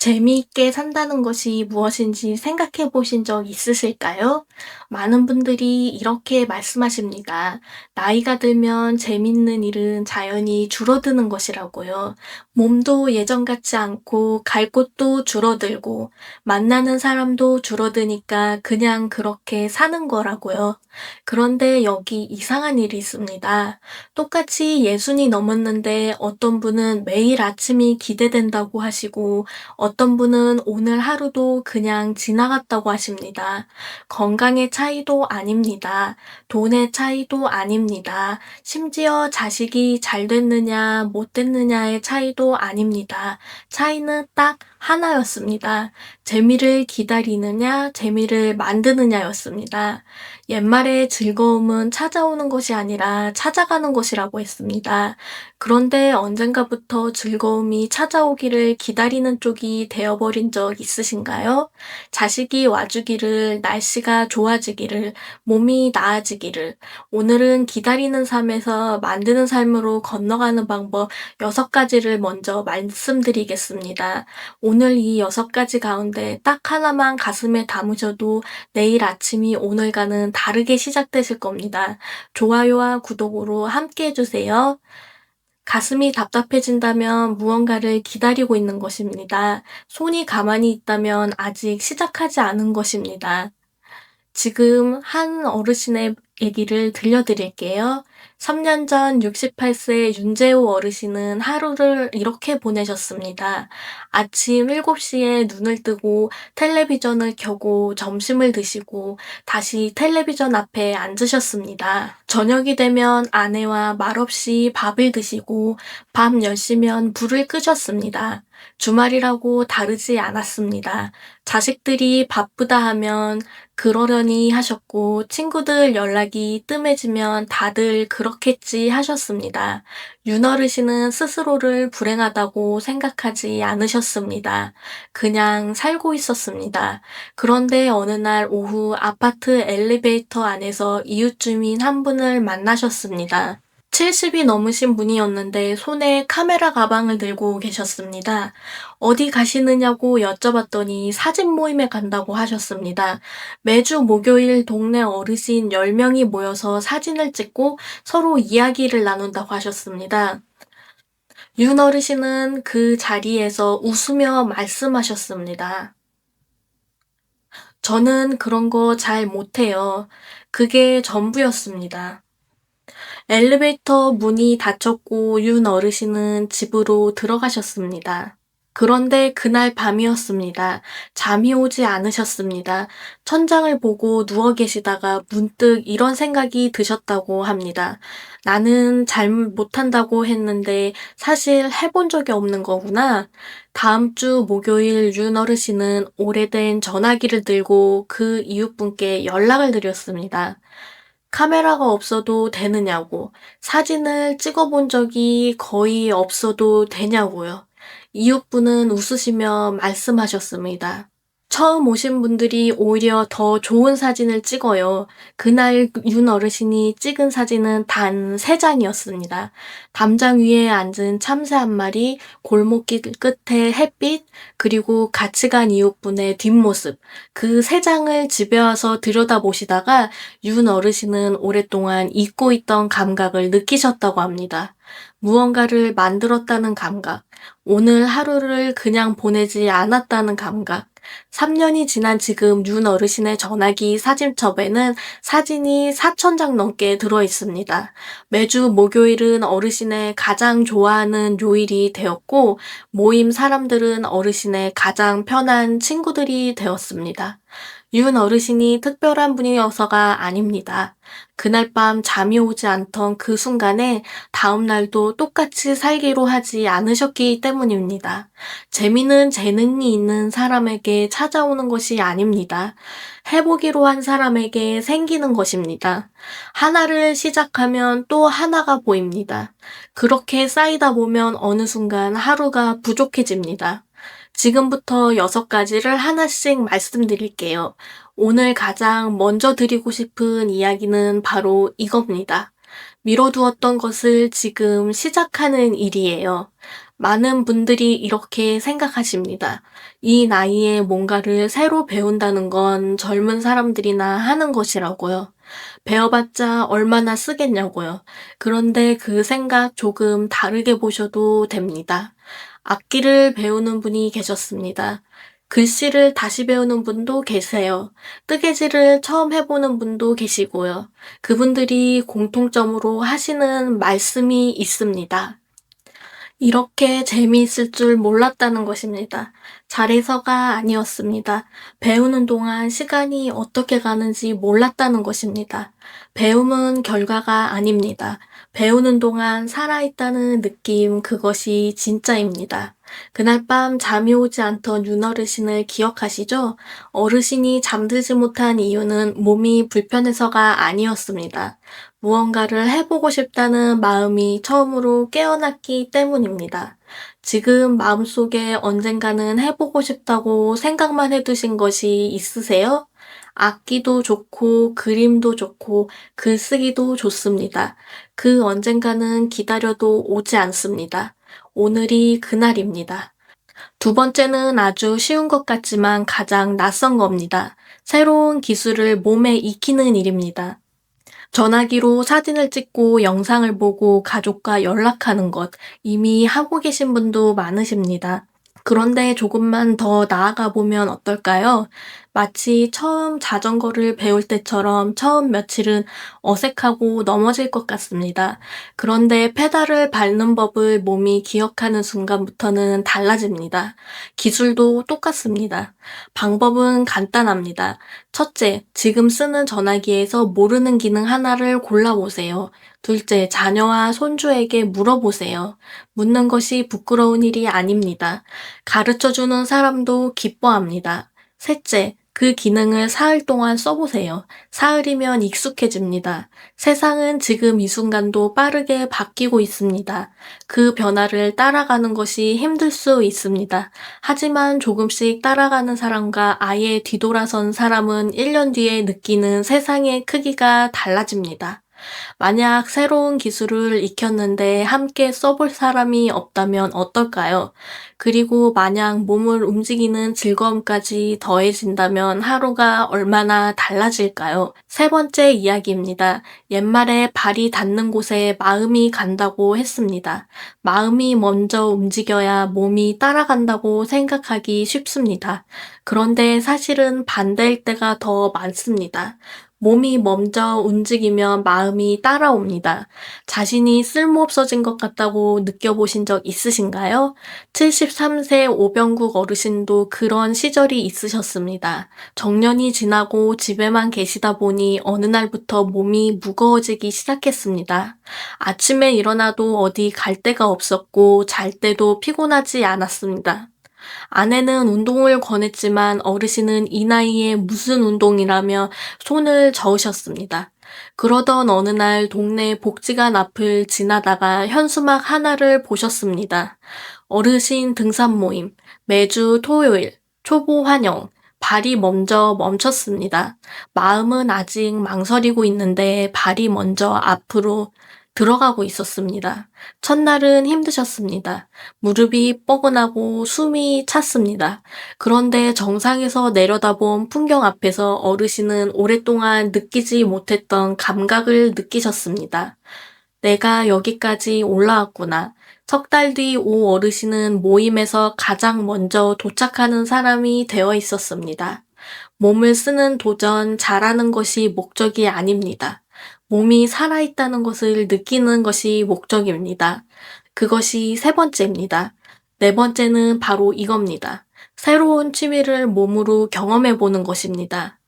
재미있게 산다는 것이 무엇인지 생각해 보신 적 있으실까요? 많은 분들이 이렇게 말씀하십니다. 나이가 들면 재밌는 일은 자연히 줄어드는 것이라고요. 몸도 예전 같지 않고 갈 곳도 줄어들고 만나는 사람도 줄어드니까 그냥 그렇게 사는 거라고요. 그런데 여기 이상한 일이 있습니다. 똑같이 예순이 넘었는데 어떤 분은 매일 아침이 기대된다고 하시고 어떤 분은 오늘 하루도 그냥 지나갔다고 하십니다. 건강의 차이도 아닙니다. 돈의 차이도 아닙니다. 심지어 자식이 잘 됐느냐, 못 됐느냐의 차이도 아닙니다. 차이는 딱 하나였습니다. 재미를 기다리느냐, 재미를 만드느냐였습니다. 옛말에 즐거움은 찾아오는 것이 아니라 찾아가는 것이라고 했습니다. 그런데 언젠가부터 즐거움이 찾아오기를 기다리는 쪽이 되어버린 적 있으신가요? 자식이 와주기를, 날씨가 좋아지기를, 몸이 나아지기를, 오늘은 기다리는 삶에서 만드는 삶으로 건너가는 방법 6가지를 먼저 말씀드리겠습니다. 오늘 이 6가지 가운데 딱 하나만 가슴에 담으셔도 내일 아침이 오늘과는 다르게 시작되실 겁니다. 좋아요와 구독으로 함께 해주세요. 가슴이 답답해진다면 무언가를 기다리고 있는 것입니다. 손이 가만히 있다면 아직 시작하지 않은 것입니다. 지금 한 어르신의 얘기를 들려드릴게요. 3년 전 68세 윤재호 어르신은 하루를 이렇게 보내셨습니다. 아침 7시에 눈을 뜨고 텔레비전을 켜고 점심을 드시고 다시 텔레비전 앞에 앉으셨습니다. 저녁이 되면 아내와 말없이 밥을 드시고 밤 10시면 불을 끄셨습니다. 주말이라고 다르지 않았습니다. 자식들이 바쁘다 하면 그러려니 하셨고 친구들 연락이 뜸해지면 다들 그렇겠지 하셨습니다. 윤어르신은 스스로를 불행하다고 생각하지 않으셨습니다. 그냥 살고 있었습니다. 그런데 어느 날 오후 아파트 엘리베이터 안에서 이웃 주민 한 분을 만나셨습니다. 70이 넘으신 분이었는데 손에 카메라 가방을 들고 계셨습니다. 어디 가시느냐고 여쭤봤더니 사진 모임에 간다고 하셨습니다. 매주 목요일 동네 어르신 10명이 모여서 사진을 찍고 서로 이야기를 나눈다고 하셨습니다. 윤 어르신은 그 자리에서 웃으며 말씀하셨습니다. 저는 그런 거 잘 못해요. 그게 전부였습니다. 엘리베이터 문이 닫혔고 윤 어르신은 집으로 들어가셨습니다. 그런데 그날 밤이었습니다. 잠이 오지 않으셨습니다. 천장을 보고 누워 계시다가 문득 이런 생각이 드셨다고 합니다. 나는 잘 못한다고 했는데 사실 해본 적이 없는 거구나. 다음 주 목요일 윤 어르신은 오래된 전화기를 들고 그 이웃분께 연락을 드렸습니다. 카메라가 없어도 되느냐고, 사진을 찍어본 적이 거의 없어도 되냐고요. 이웃분은 웃으시며 말씀하셨습니다. 처음 오신 분들이 오히려 더 좋은 사진을 찍어요. 그날 윤 어르신이 찍은 사진은 단 3장이었습니다. 담장 위에 앉은 참새 한 마리, 골목길 끝에 햇빛, 그리고 같이 간 이웃분의 뒷모습. 그 3장을 집에 와서 들여다보시다가 윤 어르신은 오랫동안 잊고 있던 감각을 느끼셨다고 합니다. 무언가를 만들었다는 감각, 오늘 하루를 그냥 보내지 않았다는 감각, 3년이 지난 지금 윤 어르신의 전화기 사진첩에는 사진이 4,000장 넘게 들어있습니다. 매주 목요일은 어르신의 가장 좋아하는 요일이 되었고 모임 사람들은 어르신의 가장 편한 친구들이 되었습니다. 윤 어르신이 특별한 분이어서가 아닙니다. 그날 밤 잠이 오지 않던 그 순간에 다음 날도 똑같이 살기로 하지 않으셨기 때문입니다. 재미는 재능이 있는 사람에게 찾아오는 것이 아닙니다. 해보기로 한 사람에게 생기는 것입니다. 하나를 시작하면 또 하나가 보입니다. 그렇게 쌓이다 보면 어느 순간 하루가 부족해집니다. 지금부터 6가지를 하나씩 말씀드릴게요. 오늘 가장 먼저 드리고 싶은 이야기는 바로 이겁니다. 미뤄두었던 것을 지금 시작하는 일이에요. 많은 분들이 이렇게 생각하십니다. 이 나이에 뭔가를 새로 배운다는 건 젊은 사람들이나 하는 것이라고요. 배워봤자 얼마나 쓰겠냐고요. 그런데 그 생각 조금 다르게 보셔도 됩니다. 악기를 배우는 분이 계셨습니다. 글씨를 다시 배우는 분도 계세요. 뜨개질을 처음 해보는 분도 계시고요. 그분들이 공통점으로 하시는 말씀이 있습니다. 이렇게 재미있을 줄 몰랐다는 것입니다. 잘해서가 아니었습니다. 배우는 동안 시간이 어떻게 가는지 몰랐다는 것입니다. 배움은 결과가 아닙니다. 배우는 동안 살아있다는 느낌, 그것이 진짜입니다. 그날 밤 잠이 오지 않던 윤어르신을 기억하시죠? 어르신이 잠들지 못한 이유는 몸이 불편해서가 아니었습니다. 무언가를 해보고 싶다는 마음이 처음으로 깨어났기 때문입니다. 지금 마음속에 언젠가는 해보고 싶다고 생각만 해두신 것이 있으세요? 악기도 좋고 그림도 좋고 글쓰기도 좋습니다. 그 언젠가는 기다려도 오지 않습니다. 오늘이 그날입니다. 두 번째는 아주 쉬운 것 같지만 가장 낯선 겁니다. 새로운 기술을 몸에 익히는 일입니다. 전화기로 사진을 찍고 영상을 보고 가족과 연락하는 것, 이미 하고 계신 분도 많으십니다. 그런데 조금만 더 나아가 보면 어떨까요? 마치 처음 자전거를 배울 때처럼 처음 며칠은 어색하고 넘어질 것 같습니다. 그런데 페달을 밟는 법을 몸이 기억하는 순간부터는 달라집니다. 기술도 똑같습니다. 방법은 간단합니다. 첫째, 지금 쓰는 전화기에서 모르는 기능 하나를 골라보세요. 둘째, 자녀와 손주에게 물어보세요. 묻는 것이 부끄러운 일이 아닙니다. 가르쳐주는 사람도 기뻐합니다. 셋째, 그 기능을 사흘 동안 써보세요. 사흘이면 익숙해집니다. 세상은 지금 이 순간도 빠르게 바뀌고 있습니다. 그 변화를 따라가는 것이 힘들 수 있습니다. 하지만 조금씩 따라가는 사람과 아예 뒤돌아선 사람은 1년 뒤에 느끼는 세상의 크기가 달라집니다. 만약 새로운 기술을 익혔는데 함께 써볼 사람이 없다면 어떨까요? 그리고 만약 몸을 움직이는 즐거움까지 더해진다면 하루가 얼마나 달라질까요? 세 번째 이야기입니다. 옛말에 발이 닿는 곳에 마음이 간다고 했습니다. 마음이 먼저 움직여야 몸이 따라간다고 생각하기 쉽습니다. 그런데 사실은 반대일 때가 더 많습니다. 몸이 먼저 움직이면 마음이 따라옵니다. 자신이 쓸모없어진 것 같다고 느껴보신 적 있으신가요? 73세 오병국 어르신도 그런 시절이 있으셨습니다. 정년이 지나고 집에만 계시다 보니 어느 날부터 몸이 무거워지기 시작했습니다. 아침에 일어나도 어디 갈 데가 없었고 잘 때도 피곤하지 않았습니다. 아내는 운동을 권했지만 어르신은 이 나이에 무슨 운동이라며 손을 저으셨습니다. 그러던 어느 날 동네 복지관 앞을 지나다가 현수막 하나를 보셨습니다. 어르신 등산 모임, 매주 토요일, 초보 환영, 발이 먼저 멈췄습니다. 마음은 아직 망설이고 있는데 발이 먼저 앞으로 들어가고 있었습니다. 첫날은 힘드셨습니다. 무릎이 뻐근하고 숨이 찼습니다. 그런데 정상에서 내려다본 풍경 앞에서 어르신은 오랫동안 느끼지 못했던 감각을 느끼셨습니다. 내가 여기까지 올라왔구나. 석 달 뒤 오 어르신은 모임에서 가장 먼저 도착하는 사람이 되어 있었습니다. 몸을 쓰는 도전, 잘하는 것이 목적이 아닙니다. 몸이 살아있다는 것을 느끼는 것이 목적입니다. 그것이 세 번째입니다. 네 번째는 바로 이겁니다. 새로운 취미를 몸으로 경험해 보는 것입니다.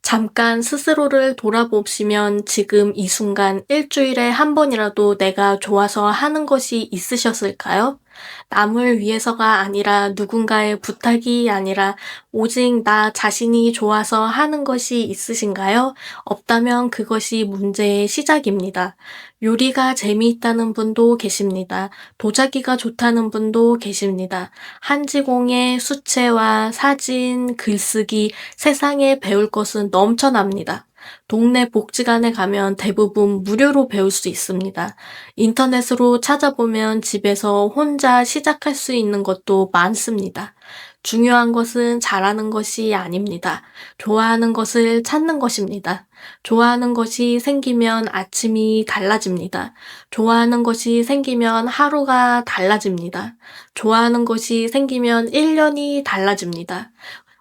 잠깐 스스로를 돌아보시면 지금 이 순간 일주일에 한 번이라도 내가 좋아서 하는 것이 있으셨을까요? 남을 위해서가 아니라 누군가의 부탁이 아니라 오직 나 자신이 좋아서 하는 것이 있으신가요? 없다면 그것이 문제의 시작입니다. 요리가 재미있다는 분도 계십니다. 도자기가 좋다는 분도 계십니다. 한지공예, 수채화, 사진, 글쓰기, 세상에 배울 것은 넘쳐납니다. 동네 복지관에 가면 대부분 무료로 배울 수 있습니다. 인터넷으로 찾아보면 집에서 혼자 시작할 수 있는 것도 많습니다. 중요한 것은 잘하는 것이 아닙니다. 좋아하는 것을 찾는 것입니다. 좋아하는 것이 생기면 아침이 달라집니다. 좋아하는 것이 생기면 하루가 달라집니다. 좋아하는 것이 생기면 1년이 달라집니다.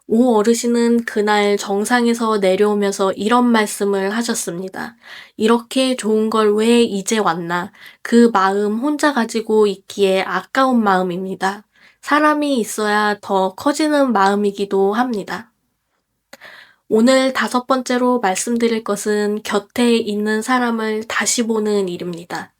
오 어르신은 그날 정상에서 내려오면서 이런 말씀을 하셨습니다. "이렇게 좋은 걸 왜 이제 왔나." 그 마음 혼자 가지고 있기에 아까운 마음입니다. 사람이 있어야 더 커지는 마음이기도 합니다. 오늘 다섯 번째로 말씀드릴 것은 곁에 있는 사람을 다시 보는 일입니다.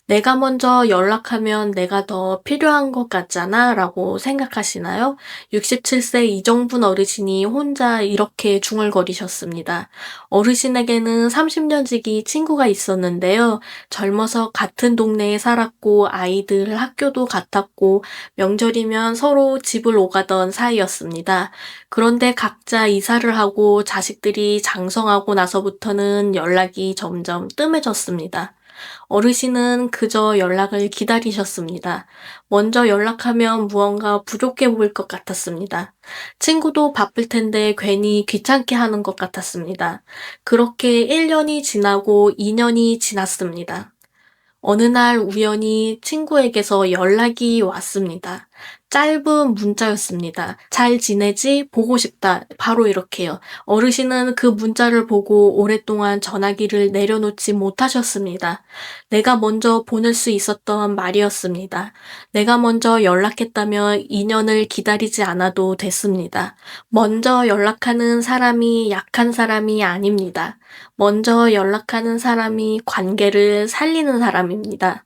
내가 먼저 연락하면 내가 더 필요한 것 같잖아 라고 생각하시나요? 67세 이정분 어르신이 혼자 이렇게 중얼거리셨습니다. 어르신에게는 30년 지기 친구가 있었는데요. 젊어서 같은 동네에 살았고 아이들 학교도 같았고 명절이면 서로 집을 오가던 사이였습니다. 그런데 각자 이사를 하고 자식들이 장성하고 나서부터는 연락이 점점 뜸해졌습니다. 어르신은 그저 연락을 기다리셨습니다. 먼저 연락하면 무언가 부족해 보일 것 같았습니다. 친구도 바쁠 텐데 괜히 귀찮게 하는 것 같았습니다. 그렇게 1년이 지나고 2년이 지났습니다. 어느 날 우연히 친구에게서 연락이 왔습니다. 짧은 문자였습니다. "잘 지내지? 보고 싶다." 바로 이렇게요. 어르신은 그 문자를 보고 오랫동안 전화기를 내려놓지 못하셨습니다. 내가 먼저 보낼 수 있었던 말이었습니다. 내가 먼저 연락했다면 2년을 기다리지 않아도 됐습니다. 먼저 연락하는 사람이 약한 사람이 아닙니다. 먼저 연락하는 사람이 관계를 살리는 사람입니다.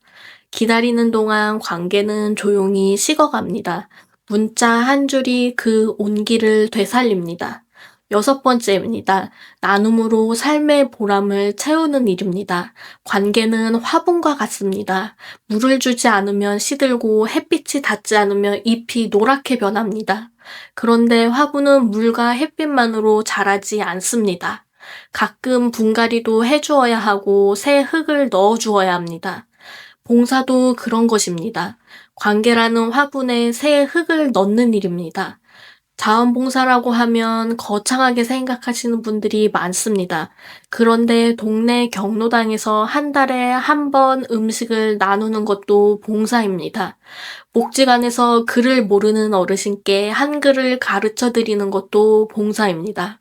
기다리는 동안 관계는 조용히 식어갑니다. 문자 한 줄이 그 온기를 되살립니다. 여섯 번째입니다. 나눔으로 삶의 보람을 채우는 일입니다. 관계는 화분과 같습니다. 물을 주지 않으면 시들고 햇빛이 닿지 않으면 잎이 노랗게 변합니다. 그런데 화분은 물과 햇빛만으로 자라지 않습니다. 가끔 분갈이도 해주어야 하고 새 흙을 넣어주어야 합니다. 봉사도 그런 것입니다. 관계라는 화분에 새 흙을 넣는 일입니다. 자원봉사라고 하면 거창하게 생각하시는 분들이 많습니다. 그런데 동네 경로당에서 한 달에 한 번 음식을 나누는 것도 봉사입니다. 복지관에서 글을 모르는 어르신께 한글을 가르쳐 드리는 것도 봉사입니다.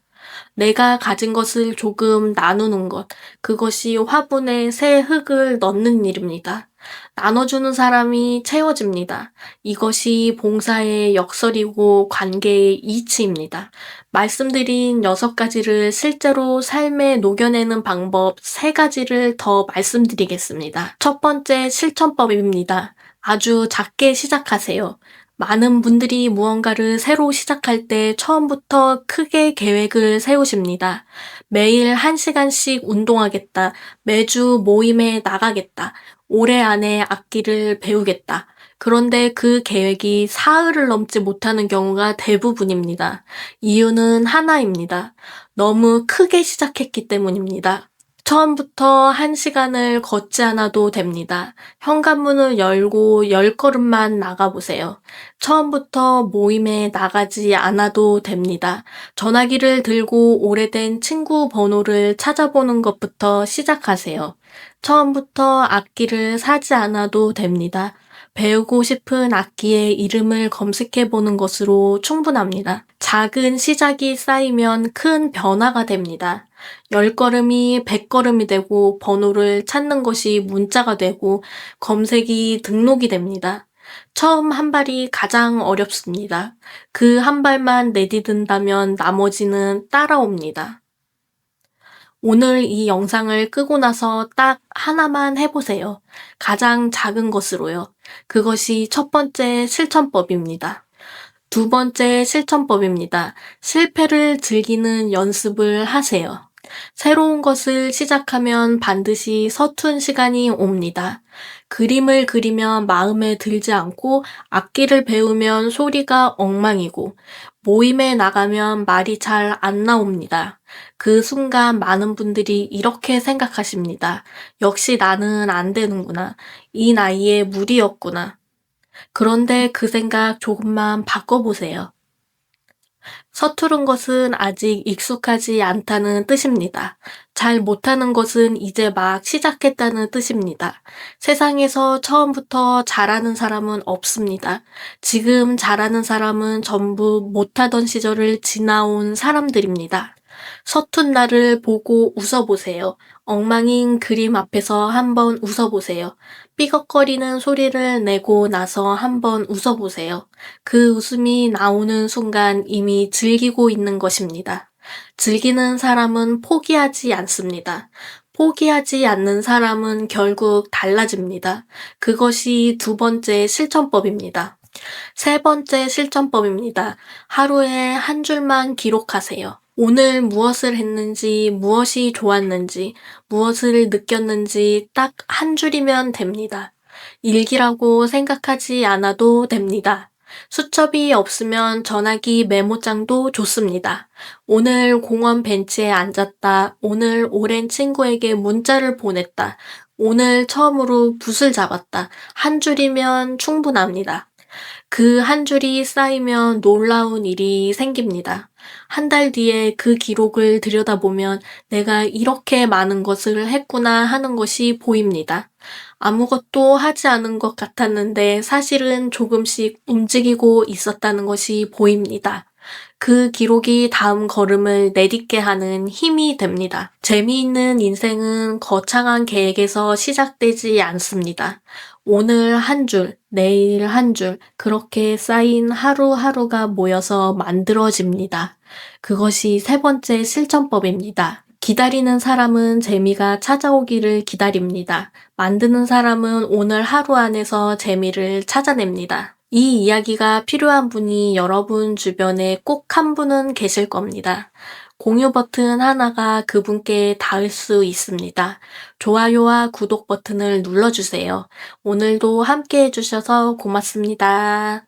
내가 가진 것을 조금 나누는 것, 그것이 화분에 새 흙을 넣는 일입니다. 나눠주는 사람이 채워집니다. 이것이 봉사의 역설이고 관계의 이치입니다. 말씀드린 6가지를 실제로 삶에 녹여내는 방법 3가지를 더 말씀드리겠습니다. 첫 번째 실천법입니다. 아주 작게 시작하세요. 많은 분들이 무언가를 새로 시작할 때 처음부터 크게 계획을 세우십니다. 매일 1시간씩 운동하겠다. 매주 모임에 나가겠다. 올해 안에 악기를 배우겠다. 그런데 그 계획이 사흘을 넘지 못하는 경우가 대부분입니다. 이유는 하나입니다. 너무 크게 시작했기 때문입니다. 처음부터 1시간을 걷지 않아도 됩니다. 현관문을 열고 10걸음만 나가보세요. 처음부터 모임에 나가지 않아도 됩니다. 전화기를 들고 오래된 친구 번호를 찾아보는 것부터 시작하세요. 처음부터 악기를 사지 않아도 됩니다. 배우고 싶은 악기의 이름을 검색해 보는 것으로 충분합니다. 작은 시작이 쌓이면 큰 변화가 됩니다. 10걸음이 100걸음이 되고 번호를 찾는 것이 문자가 되고 검색이 등록이 됩니다. 처음 한 발이 가장 어렵습니다. 그 한 발만 내디딘다면 나머지는 따라옵니다. 오늘 이 영상을 끄고 나서 딱 하나만 해보세요. 가장 작은 것으로요. 그것이 첫 번째 실천법입니다. 두 번째 실천법입니다. 실패를 즐기는 연습을 하세요. 새로운 것을 시작하면 반드시 서툰 시간이 옵니다. 그림을 그리면 마음에 들지 않고 악기를 배우면 소리가 엉망이고 모임에 나가면 말이 잘 안 나옵니다. 그 순간 많은 분들이 이렇게 생각하십니다. 역시 나는 안 되는구나. 이 나이에 무리였구나. 그런데 그 생각 조금만 바꿔보세요. 서투른 것은 아직 익숙하지 않다는 뜻입니다. 잘 못하는 것은 이제 막 시작했다는 뜻입니다. 세상에서 처음부터 잘하는 사람은 없습니다. 지금 잘하는 사람은 전부 못하던 시절을 지나온 사람들입니다. 서툰 나를 보고 웃어보세요. 엉망인 그림 앞에서 한번 웃어보세요. 삐걱거리는 소리를 내고 나서 한번 웃어보세요. 그 웃음이 나오는 순간 이미 즐기고 있는 것입니다. 즐기는 사람은 포기하지 않습니다. 포기하지 않는 사람은 결국 달라집니다. 그것이 두 번째 실천법입니다. 세 번째 실천법입니다. 하루에 한 줄만 기록하세요. 오늘 무엇을 했는지, 무엇이 좋았는지, 무엇을 느꼈는지 딱 한 줄이면 됩니다. 일기라고 생각하지 않아도 됩니다. 수첩이 없으면 전화기 메모장도 좋습니다. 오늘 공원 벤치에 앉았다. 오늘 오랜 친구에게 문자를 보냈다. 오늘 처음으로 붓을 잡았다. 한 줄이면 충분합니다. 그 한 줄이 쌓이면 놀라운 일이 생깁니다. 한 달 뒤에 그 기록을 들여다보면 내가 이렇게 많은 것을 했구나 하는 것이 보입니다. 아무것도 하지 않은 것 같았는데 사실은 조금씩 움직이고 있었다는 것이 보입니다. 그 기록이 다음 걸음을 내딛게 하는 힘이 됩니다. 재미있는 인생은 거창한 계획에서 시작되지 않습니다. 오늘 한 줄, 내일 한 줄, 그렇게 쌓인 하루하루가 모여서 만들어집니다. 그것이 세 번째 실천법입니다. 기다리는 사람은 재미가 찾아오기를 기다립니다. 만드는 사람은 오늘 하루 안에서 재미를 찾아냅니다. 이 이야기가 필요한 분이 여러분 주변에 꼭 한 분은 계실 겁니다. 공유 버튼 하나가 그분께 닿을 수 있습니다. 좋아요와 구독 버튼을 눌러주세요. 오늘도 함께 해주셔서 고맙습니다.